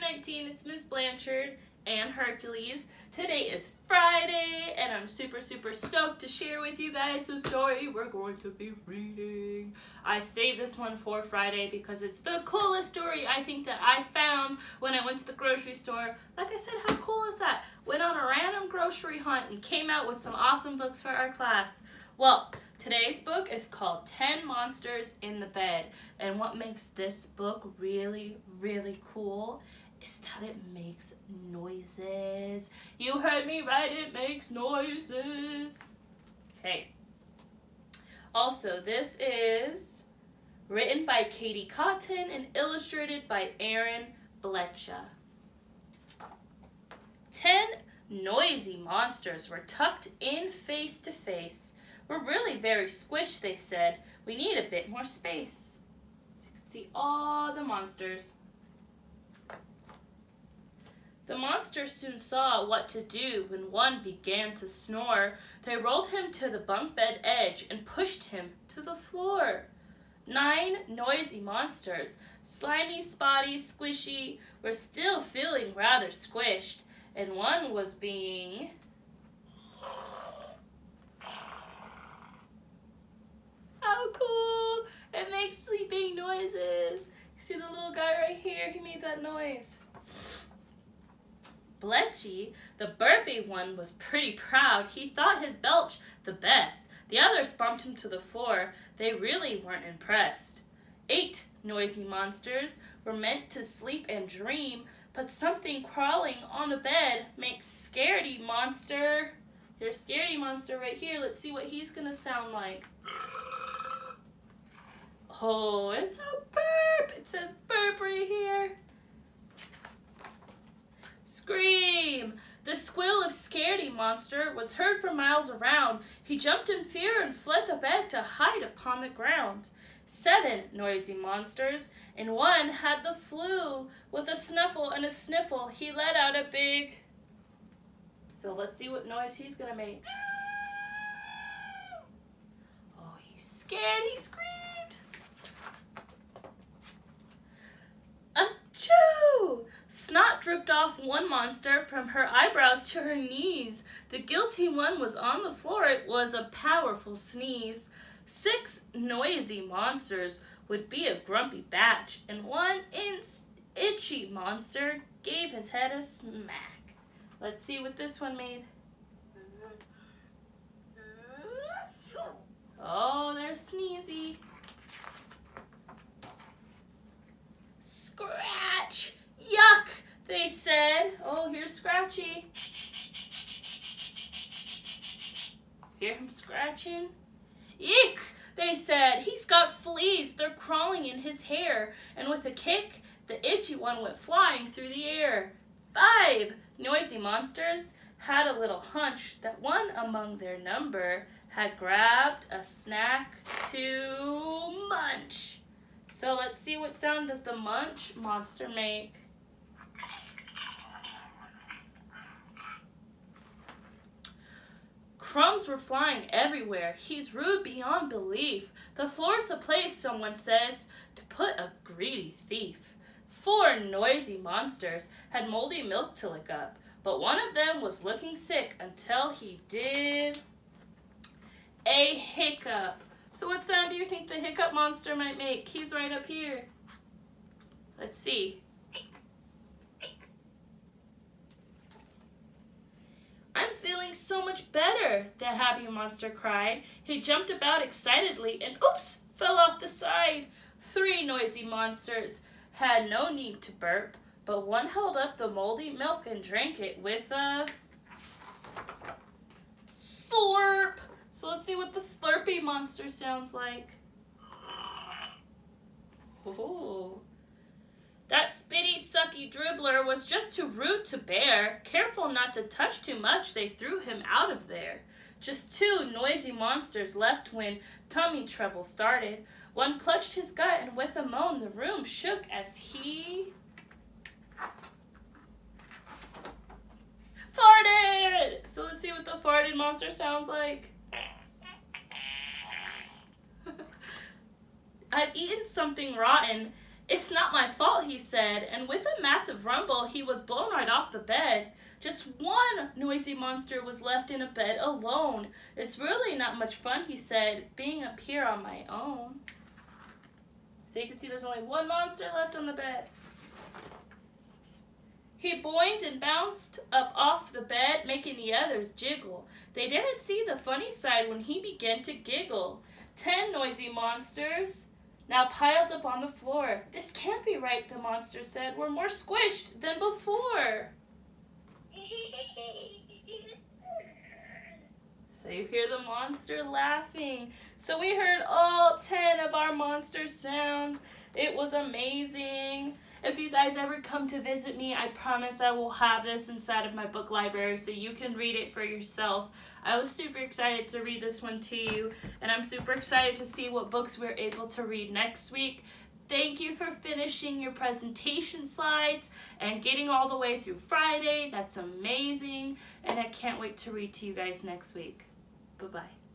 6.19, it's Miss Blanchard and Hercules. Today is Friday, and I'm super stoked to share with you guys the story we're going to be reading. I saved this one for Friday because it's the coolest story I think that I found when I went to the grocery store. Like I said, how cool is that? Went on a random grocery hunt and came out with some awesome books for our class. Well, today's book is called 10 Monsters in the Bed, and what makes this book really cool is that it makes noises. You heard me right, it makes noises. Okay. Also, this is written by Katie Cotton and illustrated by Aaron Bletcha. 10 noisy monsters were tucked in face to face. We're really very squished, they said. We need a bit more space. So you can see all the monsters. The monsters soon saw what to do when one began to snore. They rolled him to the bunk bed edge and pushed him to the floor. 9 noisy monsters, slimy, spotty, squishy, were still feeling rather squished, and one was being... How cool! It makes sleeping noises. You see the little guy right here? He made that noise. Bletchy, the burpy one, was pretty proud. He thought his belch the best. The others bumped him to the floor. They really weren't impressed. 8 noisy monsters were meant to sleep and dream, but something crawling on the bed makes Scaredy Monster. Here's Scaredy Monster right here. Let's see what he's gonna sound like. Oh, it's a burp. It says burp right here. Scream! The squeal of Scaredy Monster was heard for miles around. He jumped in fear and fled the bed to hide upon the ground. 7 noisy monsters, and one had the flu. With a snuffle and a sniffle, he let out a big... So let's see what noise he's gonna make. Oh, he's scared. He screamed. Achoo! Snot dripped off one monster from her eyebrows to her knees. The guilty one was on the floor. It was a powerful sneeze. 6 noisy monsters would be a grumpy batch, and one itchy monster gave his head a smack. Let's see what this one made. Oh, they're sneezy. Scratch! Yuck, they said. Oh, here's Scratchy. Hear him scratching? Eek, they said. He's got fleas. They're crawling in his hair. And with a kick, the itchy one went flying through the air. 5 noisy monsters had a little hunch that one among their number had grabbed a snack to munch. So let's see what sound does the munch monster make. Crumbs were flying everywhere. He's rude beyond belief. The floor's the place, someone says, to put a greedy thief. 4 noisy monsters had moldy milk to lick up, but one of them was looking sick until he did a hiccup. So what sound do you think the hiccup monster might make? He's right up here. Let's see. I'm feeling so much better, the happy monster cried. He jumped about excitedly and oops, fell off the side. 3 noisy monsters had no need to burp, but one held up the moldy milk and drank it with a slurp. So let's see what the slurpy monster sounds like. Oh. That spitty, sucky dribbler was just too rude to bear. Careful not to touch too much, they threw him out of there. Just 2 noisy monsters left when tummy trouble started. One clutched his gut, and with a moan, the room shook as he farted. So let's see what the farted monster sounds like. I've eaten something rotten. "It's not my fault," he said, and with a massive rumble, he was blown right off the bed. Just one noisy monster was left in a bed alone. "It's really not much fun," he said, "being up here on my own." So you can see there's only one monster left on the bed. He boinged and bounced up off the bed, making the others jiggle. They didn't see the funny side when he began to giggle. 10 noisy monsters now piled up on the floor. "This can't be right," the monster said. "We're more squished than before." So you hear the monster laughing. So we heard all 10 of our monster sounds. It was amazing. If you guys ever come to visit me, I promise I will have this inside of my book library so you can read it for yourself. I was super excited to read this one to you, and I'm super excited to see what books we're able to read next week. Thank you for finishing your presentation slides and getting all the way through Friday. That's amazing, and I can't wait to read to you guys next week. Bye-bye.